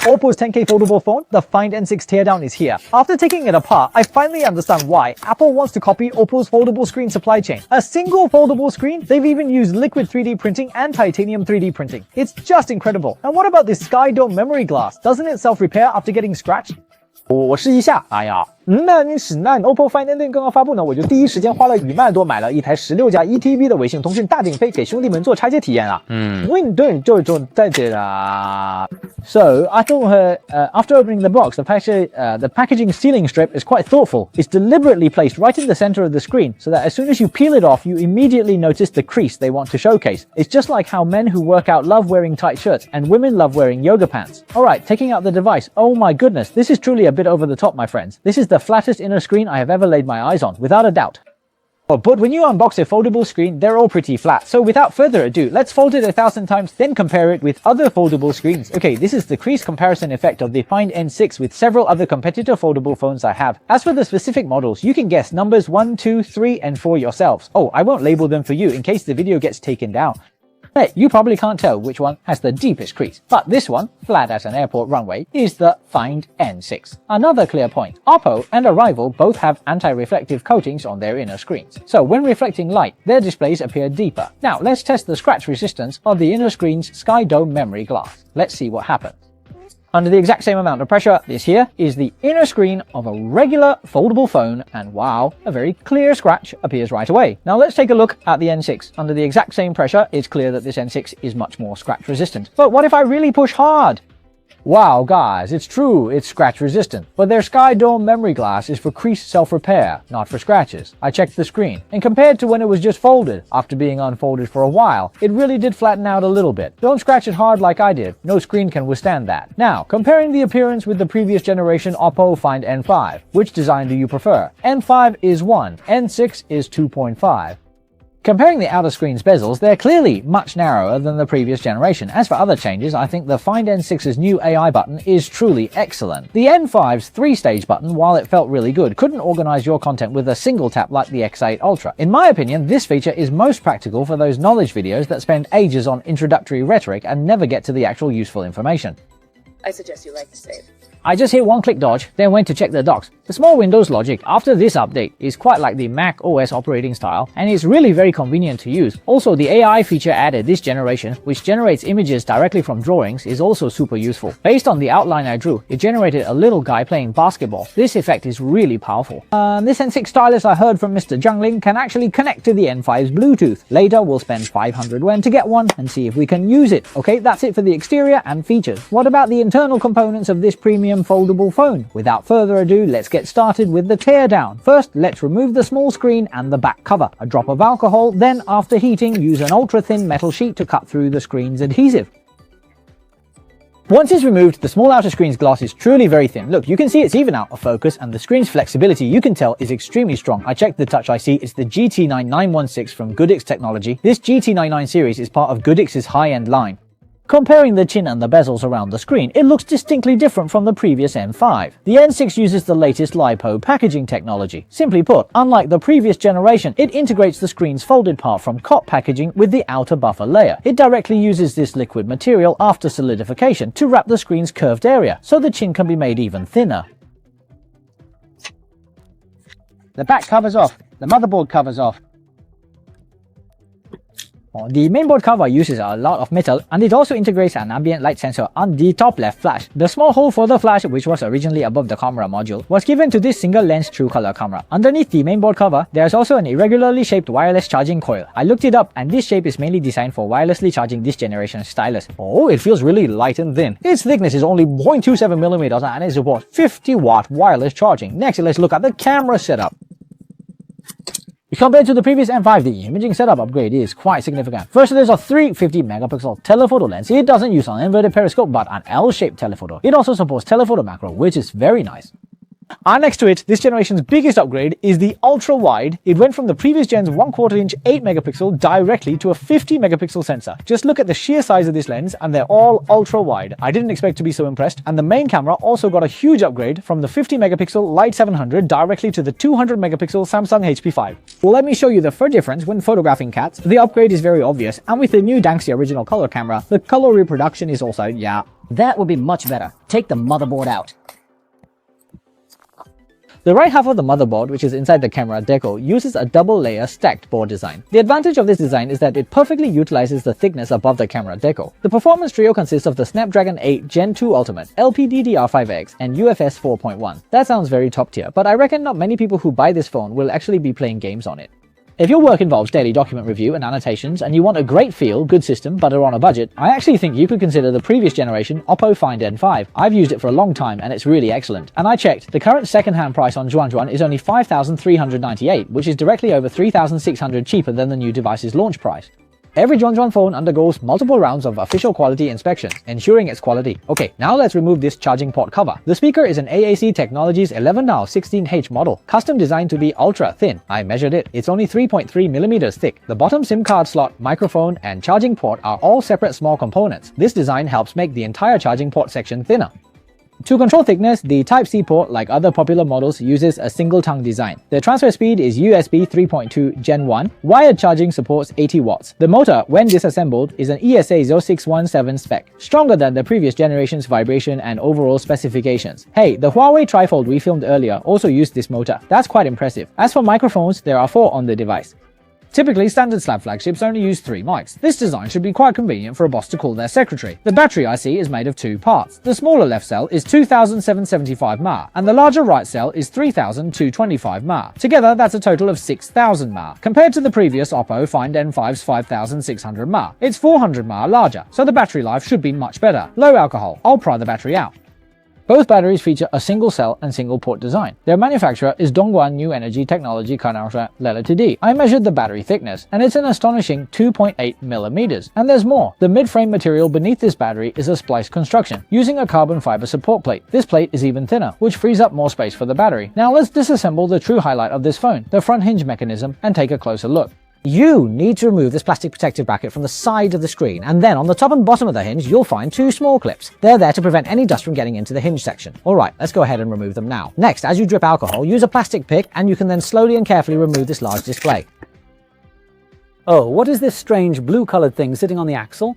OPPO's 10K foldable phone, the Find N6 teardown is here. After taking it apart, I finally understand why Apple wants to copy OPPO's foldable screen supply chain. A single foldable screen? They've even used liquid 3D printing and titanium 3D printing. It's just incredible. And what about this Sky Dome memory glass? Doesn't it self-repair after getting scratched? 我试一下，哎呀，OPPO Find N6 刚刚发布呢，我就第一时间花了1万多买了一台16加1TB 的微信通讯大顶飞，给兄弟们做拆解体验啊。对，就在这啦。So I thought after opening the box, the packaging sealing strip is quite thoughtful. It's deliberately placed right in the center of the screen, so that as soon as you peel it off, you immediately notice the crease they want to showcase. It's just like how men who work out love wearing tight shirts and women love wearing yoga pants. Alright, taking out the device. Oh my goodness, this is truly a bit over the top, my friends. This is the flattest inner screen I have ever laid my eyes on, without a doubt. But when you unbox a foldable screen, they're all pretty flat. So without further ado, let's fold it 1,000 times, then compare it with other foldable screens. Okay, this is the crease comparison effect of the Find N6 with several other competitor foldable phones I have. As for the specific models, you can guess numbers 1, 2, 3, and 4 yourselves. Oh, I won't label them for you in case the video gets taken down. Hey, you probably can't tell which one has the deepest crease, but this one, flat as an airport runway, is the Find N6. Another clear point, OPPO and a rival both have anti-reflective coatings on their inner screens, so when reflecting light, their displays appear deeper. Now let's test the scratch resistance of the inner screen's Sky Dome memory glass. Let's see what happens. Under the exact same amount of pressure, this here is the inner screen of a regular foldable phone, and wow, a very clear scratch appears right away. Now let's take a look at the N6. Under the exact same pressure, it's clear that this N6 is much more scratch resistant. But what if I really push hard? Wow guys, it's true, it's scratch resistant, but their Sky Dome memory glass is for crease self-repair, not for scratches. I checked the screen, and compared to when it was just folded, after being unfolded for a while, it really did flatten out a little bit. Don't scratch it hard like I did, no screen can withstand that. Now, comparing the appearance with the previous generation OPPO Find N5, which design do you prefer? N5 is 1, N6 is 2.5. Comparing the outer screen's bezels, they're clearly much narrower than the previous generation. As for other changes, I think the Find N6's new AI button is truly excellent. The N5's 3-stage button, while it felt really good, couldn't organize your content with a single tap like the X8 Ultra. In my opinion, this feature is most practical for those knowledge videos that spend ages on introductory rhetoric and never get to the actual useful information. I suggest you like to save. I just hit one click dodge, then went to check the docs. The small Windows logic after this update is quite like the Mac OS operating style, and it's really very convenient to use. Also, the AI feature added this generation, which generates images directly from drawings, is also super useful. Based on the outline I drew, it generated a little guy playing basketball. This effect is really powerful. This N6 stylus I heard from Mr. Jiangling can actually connect to the N5's Bluetooth. Later, we'll spend 500 Yen to get one and see if we can use it. Okay, that's it for the exterior and features. What about the internal components of this premium foldable phone? Without further ado, let's get started with the teardown. First, let's remove the small screen and the back cover. A drop of alcohol, then after heating, use an ultra-thin metal sheet to cut through the screen's adhesive. Once it's removed, the small outer screen's glass is truly very thin. Look, you can see it's even out of focus, and the screen's flexibility, you can tell, is extremely strong. I checked the Touch IC, it's the GT9916 from Goodix Technology. This GT99 series is part of Goodix's high-end line. Comparing the chin and the bezels around the screen, it looks distinctly different from the previous N5. The N6 uses the latest LiPo packaging technology. Simply put, unlike the previous generation, it integrates the screen's folded part from COP packaging with the outer buffer layer. It directly uses this liquid material after solidification to wrap the screen's curved area, so the chin can be made even thinner. The back covers off, the motherboard covers off. The mainboard cover uses a lot of metal, and it also integrates an ambient light sensor on the top left flash. The small hole for the flash, which was originally above the camera module, was given to this single lens true color camera. Underneath the mainboard cover, there's also an irregularly shaped wireless charging coil. I looked it up, and this shape is mainly designed for wirelessly charging this generation's stylus. Oh, it feels really light and thin. Its thickness is only 0.27mm and it supports 50-watt wireless charging. Next, let's look at the camera setup. Compared to the previous N5, the imaging setup upgrade is quite significant. First, there's a 350-megapixel telephoto lens. It doesn't use an inverted periscope but an L-shaped telephoto. It also supports telephoto macro, which is very nice. And next to it, this generation's biggest upgrade is the ultra-wide. It went from the previous gen's 1/4 inch 8-megapixel directly to a 50-megapixel sensor. Just look at the sheer size of this lens, and they're all ultra-wide. I didn't expect to be so impressed. And the main camera also got a huge upgrade from the 50-megapixel Light 700 directly to the 200-megapixel Samsung HP5. Well, let me show you the fur difference when photographing cats. The upgrade is very obvious, and with the new Danxi original color camera, the color reproduction is also, That would be much better. Take the motherboard out. The right half of the motherboard, which is inside the camera deco, uses a double-layer stacked board design. The advantage of this design is that it perfectly utilizes the thickness above the camera deco. The performance trio consists of the Snapdragon 8 Gen 2 Ultimate, LPDDR5X, and UFS 4.1. That sounds very top tier, but I reckon not many people who buy this phone will actually be playing games on it. If your work involves daily document review and annotations, and you want a great feel, good system, but are on a budget, I actually think you could consider the previous generation OPPO Find N5. I've used it for a long time and it's really excellent. And I checked, the current second-hand price on Juan is only $5,398, which is directly over $3,600 cheaper than the new device's launch price. Every Juan phone undergoes multiple rounds of official quality inspections, ensuring its quality. Okay, now let's remove this charging port cover. The speaker is an AAC Technologies 11Now16H model, custom designed to be ultra thin. I measured it. It's only 3.3 millimeters thick. The bottom SIM card slot, microphone, and charging port are all separate small components. This design helps make the entire charging port section thinner. To control thickness, the Type-C port, like other popular models, uses a single-tongue design. The transfer speed is USB 3.2 Gen 1. Wired charging supports 80 watts. The motor, when disassembled, is an ESA 0617 spec, stronger than the previous generation's vibration and overall specifications. Hey, the Huawei Trifold we filmed earlier also used this motor. That's quite impressive. As for microphones, there are 4 on the device. Typically, standard slab flagships only use 3 mics. This design should be quite convenient for a boss to call their secretary. The battery IC is made of 2 parts. The smaller left cell is 2775 mAh, and the larger right cell is 3225 mAh. Together, that's a total of 6000 mAh. Compared to the previous OPPO Find N5's 5600 mAh, it's 400 mAh larger, so the battery life should be much better. Low alcohol. I'll pry the battery out. Both batteries feature a single cell and single port design. Their manufacturer is Dongguan New Energy Technology Canada Ltd. I measured the battery thickness, and it's an astonishing 2.8 millimeters. And there's more. The mid-frame material beneath this battery is a spliced construction, using a carbon fiber support plate. This plate is even thinner, which frees up more space for the battery. Now let's disassemble the true highlight of this phone, the front hinge mechanism, and take a closer look. You need to remove this plastic protective bracket from the side of the screen, and then on the top and bottom of the hinge you'll find 2 small clips. They're there to prevent any dust from getting into the hinge section. Alright, let's go ahead and remove them now. Next, as you drip alcohol, use a plastic pick and you can then slowly and carefully remove this large display. Oh, what is this strange blue-colored thing sitting on the axle?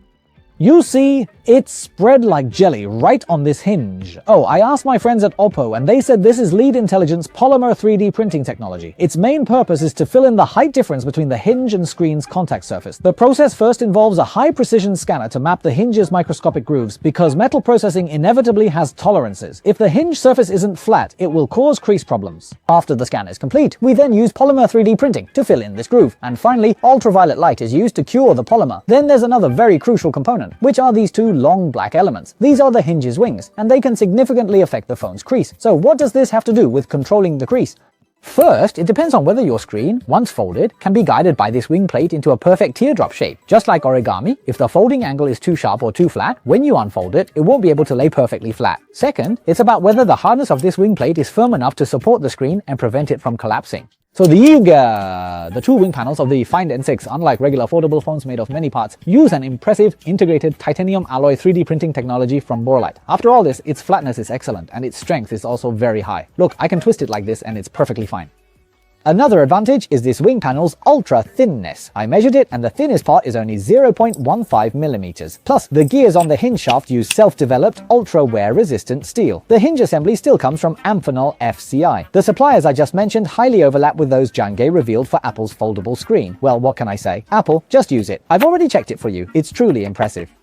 You see, it's spread like jelly right on this hinge. Oh, I asked my friends at OPPO and they said this is Lead Intelligent's polymer 3D printing technology. Its main purpose is to fill in the height difference between the hinge and screen's contact surface. The process first involves a high-precision scanner to map the hinge's microscopic grooves because metal processing inevitably has tolerances. If the hinge surface isn't flat, it will cause crease problems. After the scan is complete, we then use polymer 3D printing to fill in this groove. And finally, ultraviolet light is used to cure the polymer. Then there's another very crucial component, which are these 2 long black elements. These are the hinge's wings, and they can significantly affect the phone's crease. So what does this have to do with controlling the crease? First, it depends on whether your screen, once folded, can be guided by this wing plate into a perfect teardrop shape. Just like origami, if the folding angle is too sharp or too flat, when you unfold it, it won't be able to lay perfectly flat. Second, it's about whether the hardness of this wing plate is firm enough to support the screen and prevent it from collapsing. So the 2 wing panels of the Find N6, unlike regular foldable phones made of many parts, use an impressive integrated titanium alloy 3D printing technology from Borlite. After all this, its flatness is excellent and its strength is also very high. Look, I can twist it like this and it's perfectly fine. Another advantage is this wing panel's ultra thinness. I measured it and the thinnest part is only 0.15 millimeters. Plus, the gears on the hinge shaft use self-developed, ultra wear resistant steel. The hinge assembly still comes from Amphenol FCI. The suppliers I just mentioned highly overlap with those Jangay revealed for Apple's foldable screen. Well, what can I say? Apple, just use it. I've already checked it for you. It's truly impressive.